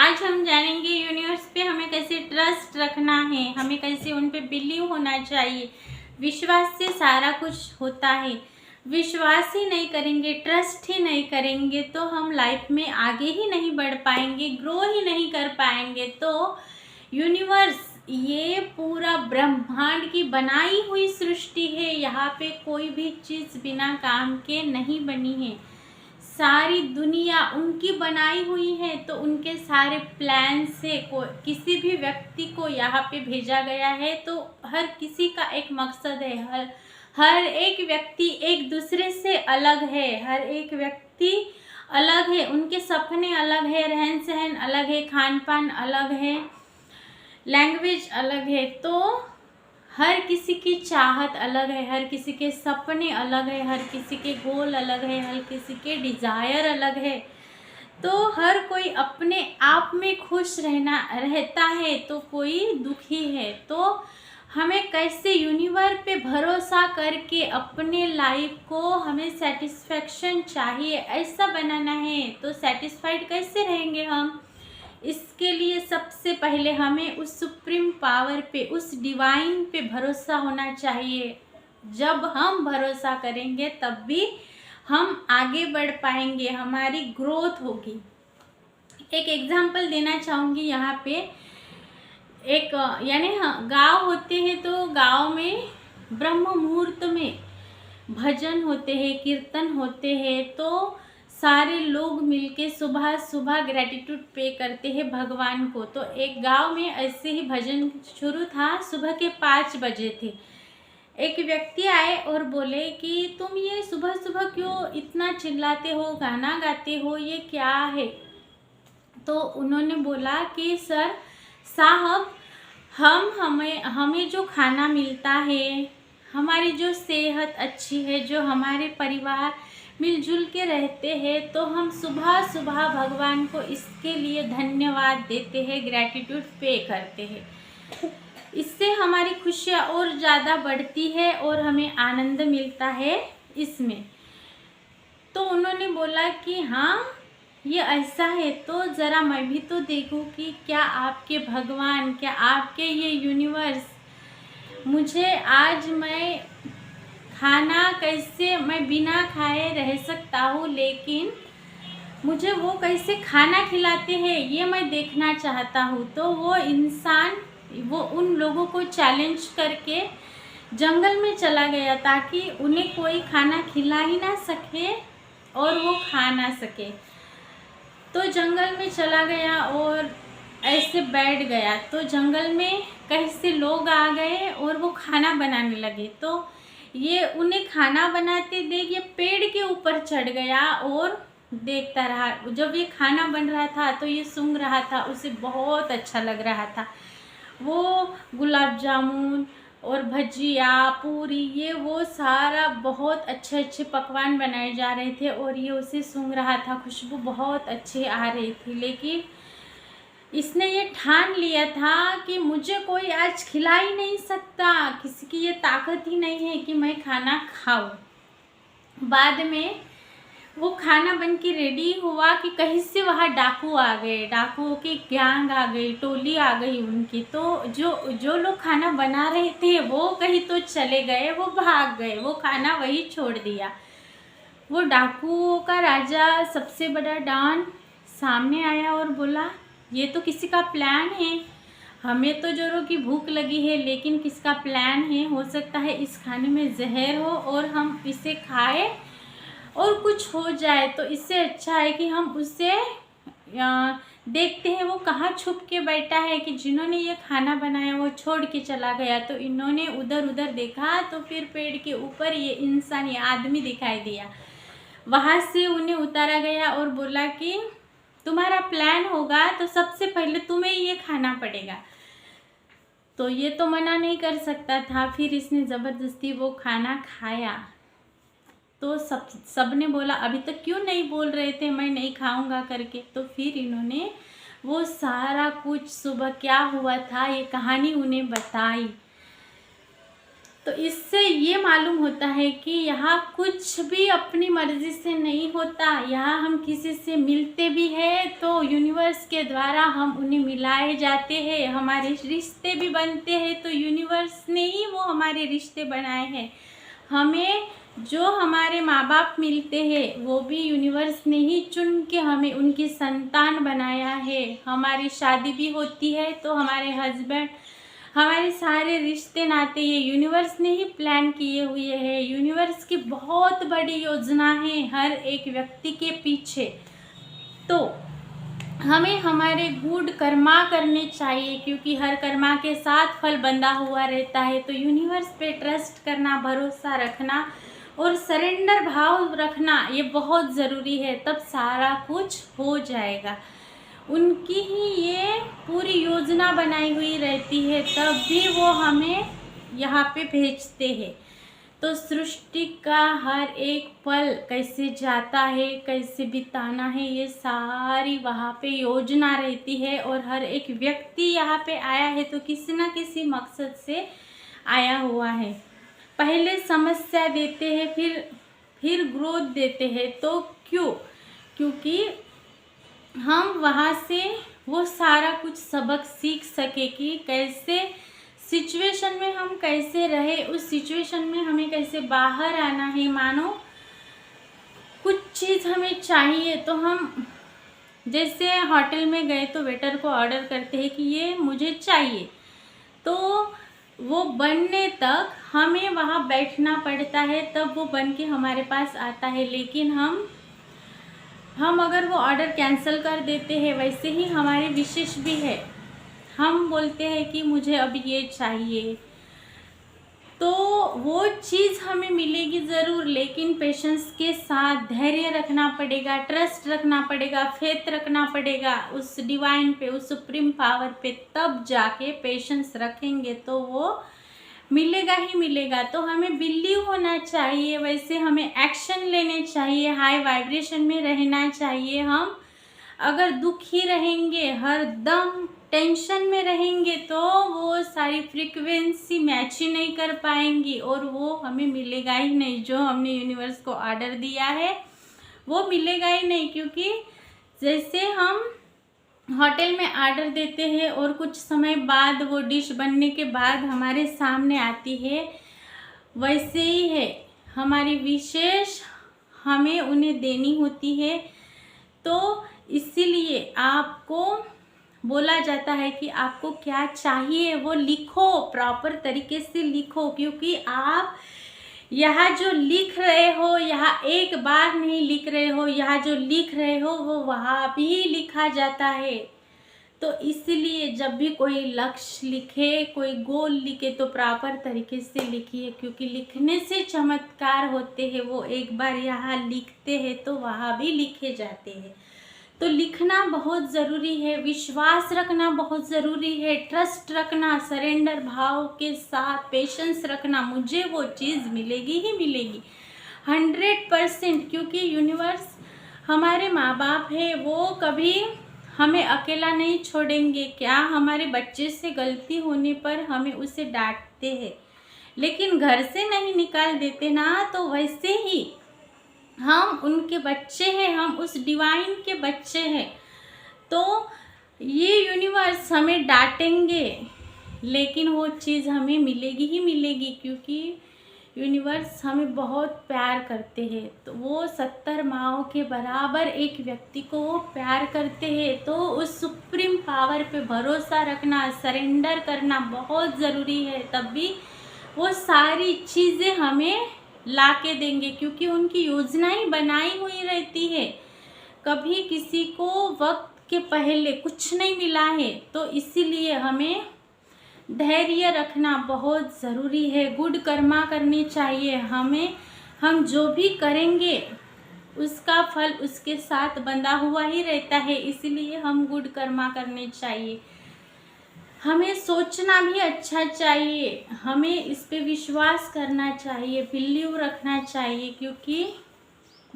आज हम जानेंगे यूनिवर्स पे हमें कैसे ट्रस्ट रखना है, हमें कैसे उन पे बिलीव होना चाहिए। विश्वास से सारा कुछ होता है। विश्वास ही नहीं करेंगे, ट्रस्ट ही नहीं करेंगे तो हम लाइफ में आगे ही नहीं बढ़ पाएंगे, ग्रो ही नहीं कर पाएंगे। तो यूनिवर्स ये पूरा ब्रह्मांड की बनाई हुई सृष्टि है। यहाँ पे कोई भी चीज़ बिना काम के नहीं बनी है। सारी दुनिया उनकी बनाई हुई है, तो उनके सारे प्लान से किसी भी व्यक्ति को यहाँ पे भेजा गया है। तो हर किसी का एक मकसद है। हर एक व्यक्ति एक दूसरे से अलग है। हर एक व्यक्ति अलग है, उनके सपने अलग है, रहन सहन अलग है, खान पान अलग है, लैंग्वेज अलग है। तो हर किसी की चाहत अलग है, हर किसी के सपने अलग है, हर किसी के गोल अलग है, हर किसी के डिज़ायर अलग है। तो हर कोई अपने आप में खुश रहता है, तो कोई दुखी है। तो हमें कैसे यूनिवर्स पे भरोसा करके अपने लाइफ को हमें सेटिस्फेक्शन चाहिए ऐसा बनाना है। तो सेटिस्फाइड कैसे रहेंगे हम? इसके लिए सबसे पहले हमें उस सुप्रीम पावर पे, उस डिवाइन पे भरोसा होना चाहिए। जब हम भरोसा करेंगे तब भी हम आगे बढ़ पाएंगे, हमारी ग्रोथ होगी। एक एग्जांपल देना चाहूँगी यहाँ पे। एक यानी गांव होते हैं, तो गांव में ब्रह्म मुहूर्त में भजन होते हैं, कीर्तन होते हैं। तो सारे लोग मिलके सुबह सुबह ग्रेटिट्यूड पे करते हैं भगवान को। तो एक गांव में ऐसे ही भजन शुरू था, सुबह के 5 बजे थे। एक व्यक्ति आए और बोले कि तुम ये सुबह सुबह क्यों इतना चिल्लाते हो, गाना गाते हो, ये क्या है? तो उन्होंने बोला कि सर साहब, हमें जो खाना मिलता है, हमारी जो सेहत अच्छी है, जो हमारे परिवार मिलजुल के रहते हैं, तो हम सुबह सुबह भगवान को इसके लिए धन्यवाद देते हैं, ग्रैटिट्यूड पे करते हैं। इससे हमारी खुशियाँ और ज़्यादा बढ़ती है और हमें आनंद मिलता है इसमें। तो उन्होंने बोला कि हाँ ये ऐसा है, तो ज़रा मैं भी तो देखूँ कि क्या आपके भगवान, क्या आपके ये यूनिवर्स मुझे आज मैं खाना कैसे मैं बिना खाए रह सकता हूँ, लेकिन मुझे वो कैसे खाना खिलाते हैं ये मैं देखना चाहता हूँ। तो वो इंसान वो उन लोगों को चैलेंज करके जंगल में चला गया ताकि उन्हें कोई खाना खिला ही ना सके और वो खा ना सके। तो जंगल में चला गया और ऐसे बैठ गया। तो जंगल में कहीं से लोग आ गए और वो खाना बनाने लगे। तो ये उन्हें खाना बनाते देख ये पेड़ के ऊपर चढ़ गया और देखता रहा। जब ये खाना बन रहा था तो ये सूंघ रहा था, उसे बहुत अच्छा लग रहा था। वो गुलाब जामुन और भजिया, पूरी, ये वो सारा बहुत अच्छे अच्छे पकवान बनाए जा रहे थे और ये उसे सूंघ रहा था, खुशबू बहुत अच्छी आ रही थी। लेकिन इसने ये ठान लिया था कि मुझे कोई आज खिला ही नहीं सकता, किसी की ये ताकत ही नहीं है कि मैं खाना खाऊं। बाद में वो खाना बन के रेडी हुआ कि कहीं से वहाँ डाकू आ गए, डाकुओं की गैंग आ गई, टोली आ गई उनकी। तो जो लोग खाना बना रहे थे वो कहीं तो चले गए, वो भाग गए, वो खाना वही छोड़ दिया। वो डाकुओं का राजा, सबसे बड़ा डॉन सामने आया और बोला ये तो किसी का प्लान है, हमें तो जोरों की भूख लगी है, लेकिन किसका प्लान है? हो सकता है इस खाने में जहर हो और हम इसे खाएं और कुछ हो जाए। तो इससे अच्छा है कि हम उसे देखते हैं वो कहाँ छुप के बैठा है, कि जिन्होंने ये खाना बनाया वो छोड़ के चला गया। तो इन्होंने उधर उधर देखा तो फिर पेड़ के ऊपर ये इंसान, ये आदमी दिखाई दिया। वहाँ से उन्हें उतारा गया और बोला कि तुम्हारा प्लान होगा तो सबसे पहले तुम्हें ये खाना पड़ेगा। तो ये तो मना नहीं कर सकता था, फिर इसने ज़बरदस्ती वो खाना खाया। तो सब ने बोला अभी तक क्यों नहीं बोल रहे थे मैं नहीं खाऊंगा करके। तो फिर इन्होंने वो सारा कुछ सुबह क्या हुआ था ये कहानी उन्हें बताई। तो इससे ये मालूम होता है कि यहाँ कुछ भी अपनी मर्ज़ी से नहीं होता। यहाँ हम किसी से मिलते भी हैं तो यूनिवर्स के द्वारा हम उन्हें मिलाए जाते हैं, हमारे रिश्ते भी बनते हैं तो यूनिवर्स ने ही वो हमारे रिश्ते बनाए हैं। हमें जो हमारे माँ बाप मिलते हैं वो भी यूनिवर्स ने ही चुन के हमें उनकी संतान बनाया है। हमारी शादी भी होती है तो हमारे हस्बैंड, हमारे सारे रिश्ते नाते ये यूनिवर्स ने ही प्लान किए हुए हैं। यूनिवर्स की बहुत बड़ी योजना है हर एक व्यक्ति के पीछे। तो हमें हमारे गुड कर्मा करने चाहिए क्योंकि हर कर्मा के साथ फल बंधा हुआ रहता है। तो यूनिवर्स पे ट्रस्ट करना, भरोसा रखना और सरेंडर भाव रखना ये बहुत ज़रूरी है, तब सारा कुछ हो जाएगा। उनकी ही ये पूरी योजना बनाई हुई रहती है, तब भी वो हमें यहाँ पे भेजते हैं। तो सृष्टि का हर एक पल कैसे जाता है, कैसे बिताना है, ये सारी वहाँ पे योजना रहती है। और हर एक व्यक्ति यहाँ पे आया है तो किसी न किसी मकसद से आया हुआ है। पहले समस्या देते हैं, फिर ग्रोथ देते हैं। तो क्योंकि हम वहाँ से वो सारा कुछ सबक सीख सके कि कैसे सिचुएशन में हम कैसे रहे, उस सिचुएशन में हमें कैसे बाहर आना है। मानो कुछ चीज़ हमें चाहिए तो हम जैसे होटल में गए तो वेटर को ऑर्डर करते हैं कि ये मुझे चाहिए, तो वो बनने तक हमें वहाँ बैठना पड़ता है, तब वो बन के हमारे पास आता है। लेकिन हम अगर वो ऑर्डर कैंसिल कर देते हैं, वैसे ही हमारी विशेष भी है। हम बोलते हैं कि मुझे अब ये चाहिए, तो वो चीज़ हमें मिलेगी ज़रूर, लेकिन पेशेंस के साथ धैर्य रखना पड़ेगा, ट्रस्ट रखना पड़ेगा, फेथ रखना पड़ेगा उस डिवाइन पे, उस सुप्रीम पावर पे। तब जाके पेशेंस रखेंगे तो वो मिलेगा ही मिलेगा। तो हमें बिलीव होना चाहिए, वैसे हमें एक्शन लेने चाहिए, हाई वाइब्रेशन में रहना चाहिए। हम अगर दुखी रहेंगे, हर दम टेंशन में रहेंगे, तो वो सारी फ्रीक्वेंसी मैच ही नहीं कर पाएंगी और वो हमें मिलेगा ही नहीं। जो हमने यूनिवर्स को ऑर्डर दिया है वो मिलेगा ही नहीं। क्योंकि जैसे हम होटल में ऑर्डर देते हैं और कुछ समय बाद वो डिश बनने के बाद हमारे सामने आती है, वैसे ही है हमारी विशेष हमें उन्हें देनी होती है। तो इसीलिए आपको बोला जाता है कि आपको क्या चाहिए वो लिखो, प्रॉपर तरीके से लिखो। क्योंकि आप यहाँ जो लिख रहे हो, यहाँ एक बार नहीं लिख रहे हो, यहाँ जो लिख रहे हो वो वहाँ भी लिखा जाता है। तो इसलिए जब भी कोई लक्ष्य लिखे, कोई गोल लिखे, तो प्रॉपर तरीके से लिखिए। क्योंकि लिखने से चमत्कार होते हैं, वो एक बार यहाँ लिखते हैं तो वहाँ भी लिखे जाते हैं। तो लिखना बहुत ज़रूरी है, विश्वास रखना बहुत ज़रूरी है, ट्रस्ट रखना, सरेंडर भाव के साथ पेशेंस रखना। मुझे वो चीज़ मिलेगी ही मिलेगी 100%। क्योंकि यूनिवर्स हमारे माँ बाप है, वो कभी हमें अकेला नहीं छोड़ेंगे। क्या हमारे बच्चे से गलती होने पर हमें उसे डांटते हैं, लेकिन घर से नहीं निकाल देते ना, तो वैसे ही हम उनके बच्चे हैं, हम उस डिवाइन के बच्चे हैं। तो ये यूनिवर्स हमें डांटेंगे लेकिन वो चीज़ हमें मिलेगी ही मिलेगी। क्योंकि यूनिवर्स हमें बहुत प्यार करते हैं, तो वो 70 माँओं के बराबर एक व्यक्ति को वो प्यार करते हैं। तो उस सुप्रीम पावर पे भरोसा रखना, सरेंडर करना बहुत ज़रूरी है, तब भी वो सारी चीज़ें हमें ला के देंगे। क्योंकि उनकी योजना ही बनाई हुई रहती है, कभी किसी को वक्त के पहले कुछ नहीं मिला है। तो इसीलिए हमें धैर्य रखना बहुत ज़रूरी है, गुड कर्मा करनी चाहिए हमें। हम जो भी करेंगे उसका फल उसके साथ बंधा हुआ ही रहता है, इसीलिए हम गुड कर्मा करने चाहिए। हमें सोचना भी अच्छा चाहिए, हमें इस पे विश्वास करना चाहिए, बिलीव रखना चाहिए। क्योंकि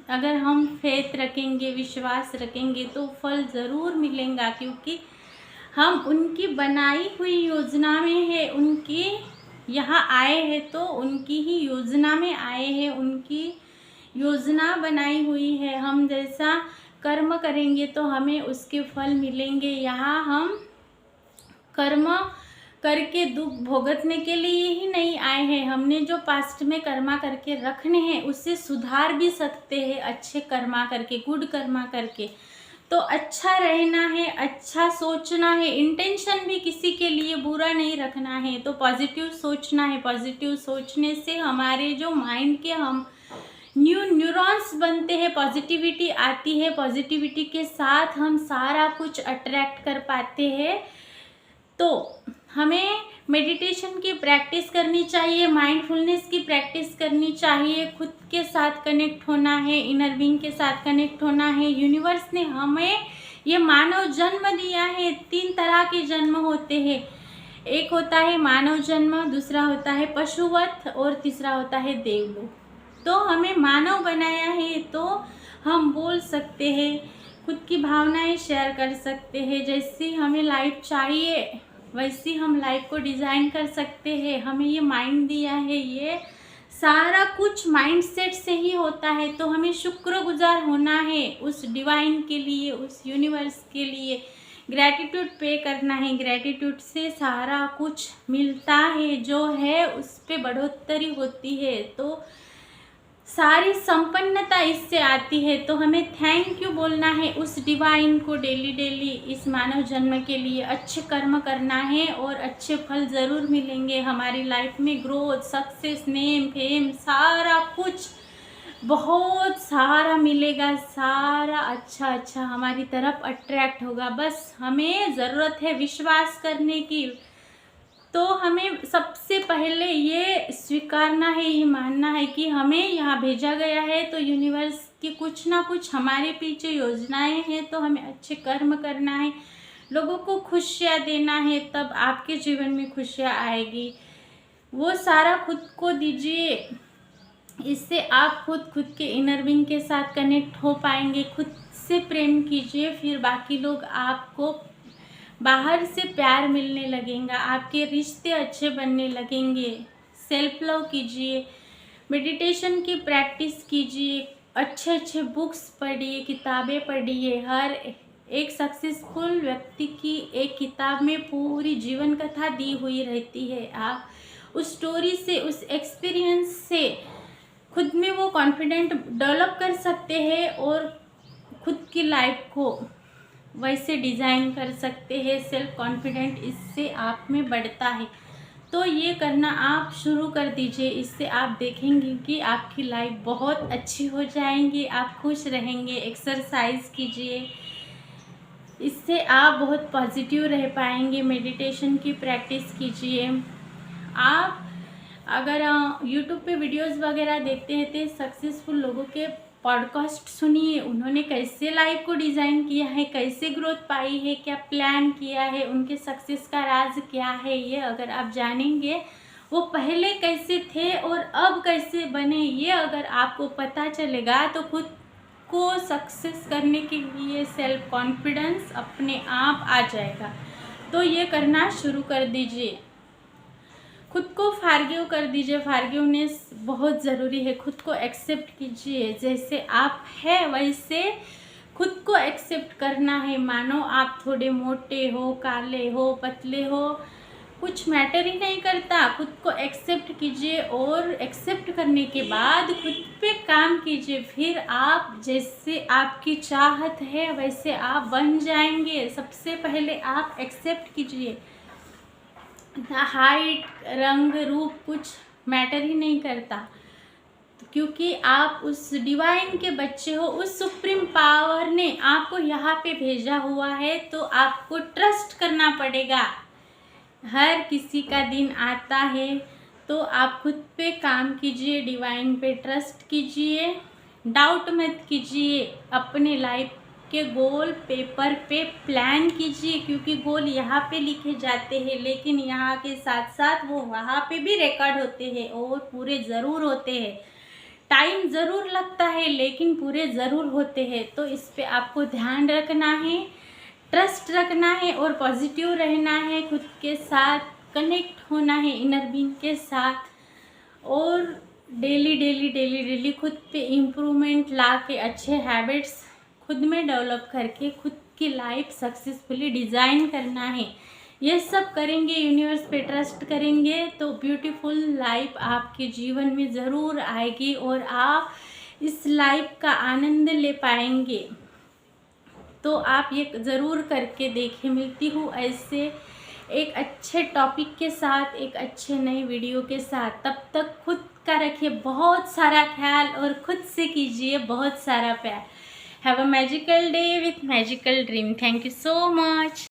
अगर हम फेथ रखेंगे, विश्वास रखेंगे तो फल ज़रूर मिलेगा। क्योंकि हम उनकी बनाई हुई योजना में है, उनकी यहाँ आए हैं तो उनकी ही योजना में आए हैं, उनकी योजना बनाई हुई है। हम जैसा कर्म करेंगे तो हमें उसके फल मिलेंगे। यहाँ हम कर्म करके दुख भुगतने के लिए ही नहीं आए हैं। हमने जो पास्ट में कर्मा करके रखने हैं उससे सुधार भी सकते हैं, अच्छे कर्मा करके, गुड कर्मा करके। तो अच्छा रहना है, अच्छा सोचना है, इंटेंशन भी किसी के लिए बुरा नहीं रखना है, तो पॉजिटिव सोचना है। पॉजिटिव सोचने से हमारे जो माइंड के हम न्यूरॉन्स बनते हैं, पॉजिटिविटी आती है, पॉजिटिविटी के साथ हम सारा कुछ अट्रैक्ट कर पाते हैं। तो हमें मेडिटेशन की प्रैक्टिस करनी चाहिए, माइंडफुलनेस की प्रैक्टिस करनी चाहिए, खुद के साथ कनेक्ट होना है, इनर बीइंग के साथ कनेक्ट होना है। यूनिवर्स ने हमें ये मानव जन्म दिया है। 3 तरह के जन्म होते हैं, एक होता है मानव जन्म, दूसरा होता है पशुवत और तीसरा होता है देवलोक। तो हमें मानव बनाया है तो हम बोल सकते हैं, खुद की भावनाएं शेयर कर सकते हैं। जैसी हमें लाइफ चाहिए वैसी हम लाइफ को डिज़ाइन कर सकते हैं। हमें ये माइंड दिया है, ये सारा कुछ माइंडसेट से ही होता है। तो हमें शुक्रगुजार होना है उस डिवाइन के लिए, उस यूनिवर्स के लिए, ग्रैटिट्यूड पे करना है। ग्रैटिट्यूड से सारा कुछ मिलता है, जो है उस पे बढ़ोतरी होती है, तो सारी संपन्नता इससे आती है। तो हमें थैंक यू बोलना है उस डिवाइन को डेली डेली, इस मानव जन्म के लिए अच्छे कर्म करना है और अच्छे फल ज़रूर मिलेंगे। हमारी लाइफ में ग्रोथ, सक्सेस, नेम, फेम, सारा कुछ बहुत सारा मिलेगा, सारा अच्छा अच्छा हमारी तरफ अट्रैक्ट होगा। बस हमें ज़रूरत है विश्वास करने की। तो हमें सबसे पहले ये स्वीकारना है, ये मानना है कि हमें यहाँ भेजा गया है, तो यूनिवर्स की कुछ ना कुछ हमारे पीछे योजनाएं हैं। तो हमें अच्छे कर्म करना है, लोगों को खुशियाँ देना है, तब आपके जीवन में खुशियाँ आएगी। वो सारा खुद को दीजिए, इससे आप खुद के इनर बीइंग के साथ कनेक्ट हो पाएंगे। खुद से प्रेम कीजिए, फिर बाकी लोग आपको बाहर से प्यार मिलने लगेगा, आपके रिश्ते अच्छे बनने लगेंगे। सेल्फ लव कीजिए, मेडिटेशन की प्रैक्टिस कीजिए, अच्छे अच्छे बुक्स पढ़िए, किताबें पढ़िए। हर एक सक्सेसफुल व्यक्ति की एक किताब में पूरी जीवन कथा दी हुई रहती है। आप उस स्टोरी से, उस एक्सपीरियंस से खुद में वो कॉन्फिडेंट डेवलप कर सकते हैं और खुद की लाइफ को वैसे डिज़ाइन कर सकते हैं। सेल्फ कॉन्फिडेंट इससे आप में बढ़ता है। तो ये करना आप शुरू कर दीजिए, इससे आप देखेंगे कि आपकी लाइफ बहुत अच्छी हो जाएंगी, आप खुश रहेंगे। एक्सरसाइज कीजिए, इससे आप बहुत पॉजिटिव रह पाएंगे। मेडिटेशन की प्रैक्टिस कीजिए। आप अगर यूट्यूब पे वीडियोस वगैरह देखते हैं तो सक्सेसफुल लोगों के पॉडकास्ट सुनिए, उन्होंने कैसे लाइफ को डिज़ाइन किया है, कैसे ग्रोथ पाई है, क्या प्लान किया है, उनके सक्सेस का राज क्या है, ये अगर आप जानेंगे, वो पहले कैसे थे और अब कैसे बने, ये अगर आपको पता चलेगा तो खुद को सक्सेस करने के लिए सेल्फ कॉन्फिडेंस अपने आप आ जाएगा। तो ये करना शुरू कर दीजिए। खुद को फॉरगिव कर दीजिए, फॉरगिवनेस बहुत ज़रूरी है। खुद को एक्सेप्ट कीजिए, जैसे आप है वैसे खुद को एक्सेप्ट करना है। मानो आप थोड़े मोटे हो, काले हो, पतले हो, कुछ मैटर ही नहीं करता। खुद को एक्सेप्ट कीजिए और एक्सेप्ट करने के बाद खुद पे काम कीजिए। फिर आप जैसे आपकी चाहत है वैसे आप बन जाएंगे। सबसे पहले आप एक्सेप्ट कीजिए। हाइट, रंग, रूप कुछ मैटर ही नहीं करता, क्योंकि आप उस डिवाइन के बच्चे हो। उस सुप्रीम पावर ने आपको यहाँ पे भेजा हुआ है, तो आपको ट्रस्ट करना पड़ेगा। हर किसी का दिन आता है, तो आप खुद पे काम कीजिए, डिवाइन पे ट्रस्ट कीजिए, डाउट मत कीजिए। अपने लाइफ के गोल पेपर पे प्लान कीजिए, क्योंकि गोल यहाँ पे लिखे जाते हैं, लेकिन यहाँ के साथ साथ वो वहाँ पे भी रिकॉर्ड होते हैं और पूरे ज़रूर होते हैं। टाइम ज़रूर लगता है लेकिन पूरे ज़रूर होते हैं। तो इस पे आपको ध्यान रखना है, ट्रस्ट रखना है और पॉजिटिव रहना है खुद के साथ। कनेक्ट होना है इनर बीइंग के साथ और डेली खुद पे इम्प्रूवमेंट ला के अच्छे हैबिट्स खुद में डेवलप करके खुद की लाइफ सक्सेसफुली डिज़ाइन करना है। ये सब करेंगे, यूनिवर्स पे ट्रस्ट करेंगे तो ब्यूटीफुल लाइफ आपके जीवन में ज़रूर आएगी और आप इस लाइफ का आनंद ले पाएंगे। तो आप ये ज़रूर करके देखें। मिलती हूँ ऐसे एक अच्छे टॉपिक के साथ, एक अच्छे नए वीडियो के साथ। तब तक खुद का रखिए बहुत सारा ख्याल और खुद से कीजिए बहुत सारा प्यार। Have a magical day with magical dream. Thank you so much.